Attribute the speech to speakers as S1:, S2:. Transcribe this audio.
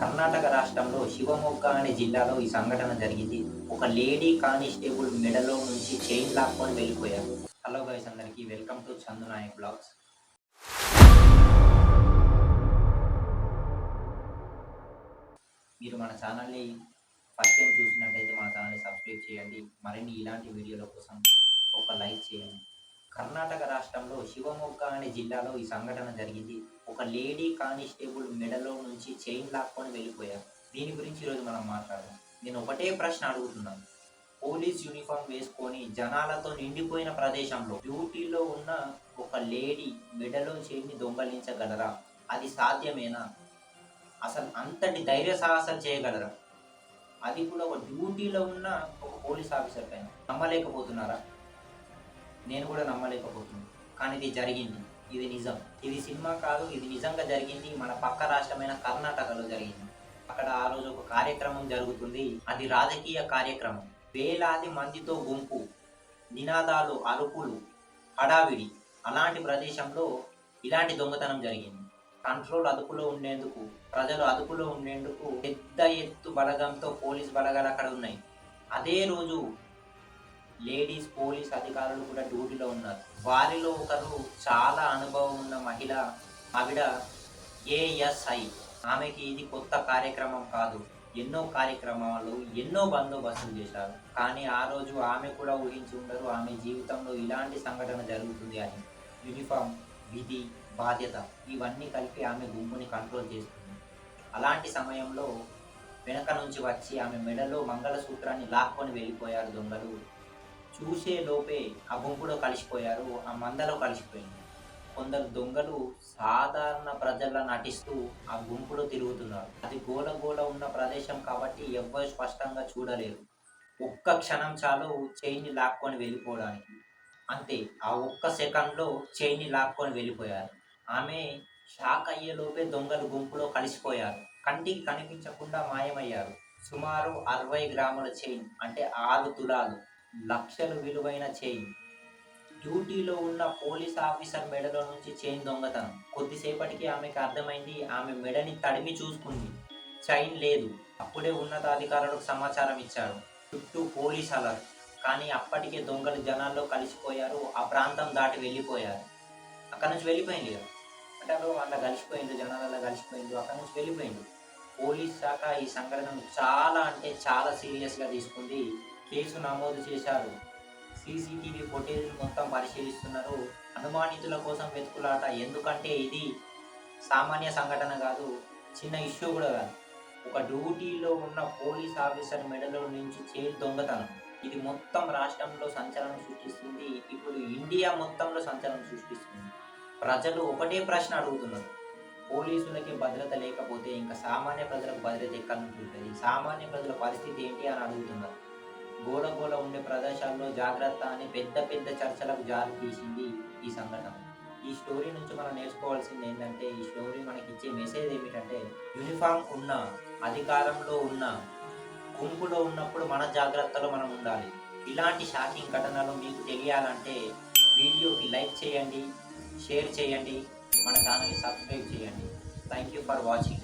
S1: కర్ణాటక రాష్ట్రంలో శివమొగ్గ అనే జిల్లాలో ఈ సంఘటన జరిగింది. ఒక లేడీ కానిస్టేబుల్ మెడలో నుంచి చైన్ లాక్కొని వెళ్ళిపోయారు. హలో గైస్, అందరికీ welcome to Chandu Nayak blogs. మీరు మన ఛానల్ని ఫస్ట్ టైం చూసినట్టయితే మన ఛానల్ని సబ్స్క్రైబ్ చేయండి. మరిన్ని ఇలాంటి వీడియోల కోసం ఒక లైక్ చేయండి. కర్ణాటక రాష్ట్రంలో శివమొగ్గ అనే జిల్లాలో ఈ సంఘటన జరిగింది. ఒక లేడీ కానిస్టేబుల్ మెడలో నుంచి చైన్ లాక్కొని వెళ్ళిపోయారు. దీని గురించి ఈరోజు మనం మాట్లాడదాం. నేను ఒకటే ప్రశ్న అడుగుతున్నాను. పోలీస్ యూనిఫామ్ వేసుకొని జనాలతో నిండిపోయిన ప్రదేశంలో డ్యూటీలో ఉన్న ఒక లేడీ మెడలో చైన్ని దొంగలించగలరా? అది సాధ్యమేనా? అసలు అంతటి ధైర్య సాహసాలు చేయగలరా? అది కూడా ఒక డ్యూటీలో ఉన్న ఒక పోలీస్ ఆఫీసర్ పైన. నమ్మలేకపోతున్నారా? నేను కూడా నమ్మలేకపోతున్నాను. కానీ ఇది జరిగింది. ఇది నిజం. ఇది సినిమా కాదు, ఇది నిజంగా జరిగింది. మన పక్క రాష్ట్రమైన కర్ణాటకలో జరిగింది. అక్కడ ఆ రోజు ఒక కార్యక్రమం జరుగుతుంది. అది రాజకీయ కార్యక్రమం. వేలాది మందితో గుంపు, నినాదాలు, అరుపులు, హడావిడి. అలాంటి ప్రదేశంలో ఇలాంటి దొంగతనం జరిగింది. కంట్రోల్ అదుపులో ఉండేందుకు, ప్రజలు అదుపులో ఉండేందుకు పెద్ద ఎత్తు బలగంతో పోలీస్ బలగాలు అక్కడ ఉన్నాయి. అదే రోజు లేడీస్ పోలీస్ అధికారులు కూడా డ్యూటీలో ఉన్నారు. వారిలో ఒకరు చాలా అనుభవం ఉన్న మహిళ. ఆవిడ ఏఎస్ఐ. ఆమెకి ఇది కొత్త కార్యక్రమం కాదు. ఎన్నో కార్యక్రమాలు, ఎన్నో బందోబస్తులు చేశారు. కానీ ఆ రోజు ఆమె కూడా ఊహించి ఉండరు ఆమె జీవితంలో ఇలాంటి సంఘటన జరుగుతుంది అని. యూనిఫామ్, విధి, బాధ్యత ఇవన్నీ కలిపి ఆమె గుంపుని కంట్రోల్ చేస్తుంది. అలాంటి సమయంలో వెనక నుంచి వచ్చి ఆమె మెడలో మంగళసూత్రాన్ని లాక్కొని వెళ్ళిపోయారు దొంగలు. చూసే లోపే ఆ గుంపులో కలిసిపోయారు, ఆ మందలో కలిసిపోయింది. కొందరు దొంగలు సాధారణ ప్రజల నటిస్తూ ఆ గుంపులో తిరుగుతున్నారు. అది గోల ఉన్న ప్రదేశం కాబట్టి ఎవ్వరు స్పష్టంగా చూడలేరు. ఒక్క క్షణం చాలు చైన్ని లాక్కొని వెళ్ళిపోవడానికి. అంతే, ఆ ఒక్క సెకండ్లో చైన్ని లాక్కొని వెళ్ళిపోయారు. ఆమె షాక్ అయ్యేలోపే దొంగలు గుంపులో కలిసిపోయారు. కంటికి కనిపించకుండా మాయమయ్యారు. సుమారు 60 గ్రాముల చైన్, అంటే 6 తులాలు, లక్షలు విలువైన చైన్. డ్యూటీలో ఉన్న పోలీస్ ఆఫీసర్ మెడలో నుంచి చైన్ దొంగతనం. కొద్దిసేపటికి ఆమెకు అర్థమైంది. ఆమె మెడని తడిమి చూసుకుంది. చైన్ లేదు. అప్పుడే ఉన్నతాధికారులకు సమాచారం ఇచ్చారు. చుట్టూ పోలీస్ అలర్ట్. కానీ అప్పటికే దొంగలు జనాల్లో కలిసిపోయారు. ఆ ప్రాంతం దాటి వెళ్ళిపోయారు. అక్కడ నుంచి వెళ్ళిపోయింది కదా, అంటే అలా కలిసిపోయింది, జనాలలో కలిసిపోయింది, అక్కడ నుంచి వెళ్ళిపోయింది. పోలీస్ శాఖ ఈ సంఘటనను చాలా అంటే చాలా సీరియస్గా తీసుకుంది. కేసు నమోదు చేశారు. సీసీటీవీ ఫుటేజ్ మొత్తం పరిశీలిస్తున్నారు. అనుమానితుల కోసం వెతుకులాట. ఎందుకంటే ఇది సామాన్య సంఘటన కాదు, చిన్న ఇష్యూ కూడా కాదు. ఒక డ్యూటీలో ఉన్న పోలీస్ ఆఫీసర్ మెడలో నుంచి చైన్ దొంగతనం. ఇది మొత్తం రాష్ట్రంలో సంచలనం సృష్టిస్తుంది. ఇప్పుడు ఇండియా మొత్తంలో సంచలనం సృష్టిస్తుంది. ప్రజలు ఒకటే ప్రశ్న అడుగుతున్నారు. పోలీసులకి భద్రత లేకపోతే ఇంకా సామాన్య ప్రజలకు భద్రత ఎక్కడి నుంచి ఉంటుంది? సామాన్య ప్రజల పరిస్థితి ఏంటి అని అడుగుతున్నారు. గోల ఉండే ప్రదేశాల్లో జాగ్రత్త అని పెద్ద చర్చలకు జారి తీసింది ఈ సంఘటన. ఈ స్టోరీ నుంచి మనం నేర్చుకోవాల్సింది ఏంటంటే, ఈ స్టోరీ మనకి ఇచ్చే మెసేజ్ ఏమిటంటే, యూనిఫామ్ ఉన్న, అధికారంలో ఉన్న, గుంపులో ఉన్నప్పుడు మన జాగ్రత్తలో మనం ఉండాలి. ఇలాంటి షాకింగ్ ఘటనలు మీకు తెలియాలంటే వీడియోకి లైక్ చేయండి, షేర్ చేయండి, మన ఛానల్ని సబ్స్క్రైబ్ చేయండి. Thank you for watching.